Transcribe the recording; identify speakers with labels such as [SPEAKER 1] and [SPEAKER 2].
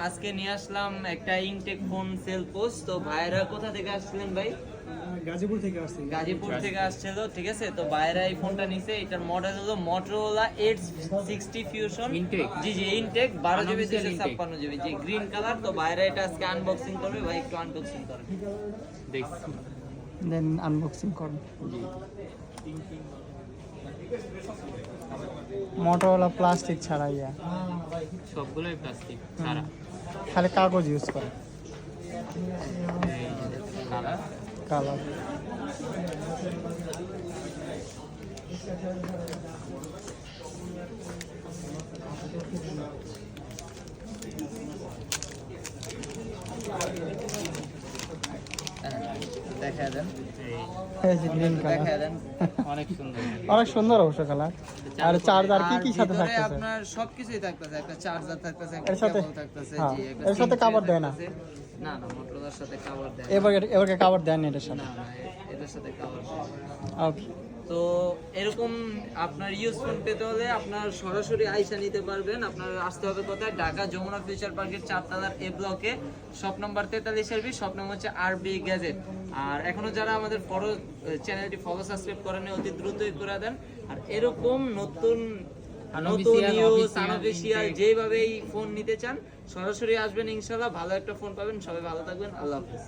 [SPEAKER 1] আজকে নিয়ে আসলাম একটা ইনটেক ফোন সেল পোস্ট। তো ভাইরা কোথা থেকে আসছিলেন ভাই?
[SPEAKER 2] গাজীপুর থেকে আসছি।
[SPEAKER 1] গাজীপুর থেকে আসছিল, ঠিক আছে। তো ভাইরা এই ফোনটা নিছে, এটার মডেল হলো Motorola Edge 60 Fusion
[SPEAKER 3] Intake।
[SPEAKER 1] জি ইনটেক 12GB
[SPEAKER 3] Unofficial
[SPEAKER 1] 256GB জি গ্রিন কালার। তো ভাইরা এটা আজকে আনবক্সিং করবে, ভাই একটু আনবক্সিং করেন।
[SPEAKER 3] দেখছি
[SPEAKER 2] দেন আনবক্সিং করুন। মোটরওয়ালা প্লাস্টিক ছাড়া ইয়া,
[SPEAKER 3] সবগুলোই প্লাস্টিক ছাড়া,
[SPEAKER 2] খালি কাগজ ইউজ করে
[SPEAKER 3] কালার।
[SPEAKER 2] কালার।
[SPEAKER 1] দেখা দেন,
[SPEAKER 2] এই যে গ্রিন
[SPEAKER 1] দেখা
[SPEAKER 2] কালার,
[SPEAKER 1] দেন।
[SPEAKER 3] অনেক সুন্দর।
[SPEAKER 2] অনেক সুন্দর অবশ্য কালার। আর চার্জার কি কি সাথে
[SPEAKER 1] ভিতরে
[SPEAKER 2] থাকতেছে?
[SPEAKER 1] আপনার সবকিছুই থাকতেছে, একটা চার্জার থাকতেছে, একটা
[SPEAKER 2] এর সাথে
[SPEAKER 1] কেবল থাকতেছে
[SPEAKER 2] হ্যাঁ,
[SPEAKER 1] জি, একটা
[SPEAKER 2] এর সাথে
[SPEAKER 1] SIM
[SPEAKER 2] cover
[SPEAKER 1] tray
[SPEAKER 2] দেয় না?
[SPEAKER 1] থাকতেছে। না না, মোটরোলার সাথে কভার দেয় না।
[SPEAKER 2] এবারে কাভার দেন এটার সাথে।
[SPEAKER 1] না না, এটার সাথে কভার দেয় না।
[SPEAKER 2] ওকে।
[SPEAKER 1] তো এরকম আপনার ইউজ ফোন পেতে হলে আপনার সরাসরি আইসা নিতে পারবেন। আপনার আসতে হবে কোথায়? ঢাকা যমুনা ফিউচার পার্কের 4 তলার এ ব্লকে, শপ নাম্বার 43 শপ নাম হচ্ছে আরবি গ্যাজেট। আর এখনো যারা আমাদের চ্যানেলটি ফলো সাবস্ক্রাইব করেন, অতি দ্রুতই করে দেন। আর এরকম নতুন নিউজ আনঅফিশিয়াল যেভাবেই ফোন নিতে চান সরাসরি আসবেন, ইনশাআল্লাহ ভালো একটা ফোন পাবেন। সবাই ভালো থাকবেন, আল্লাহ হাফেজ।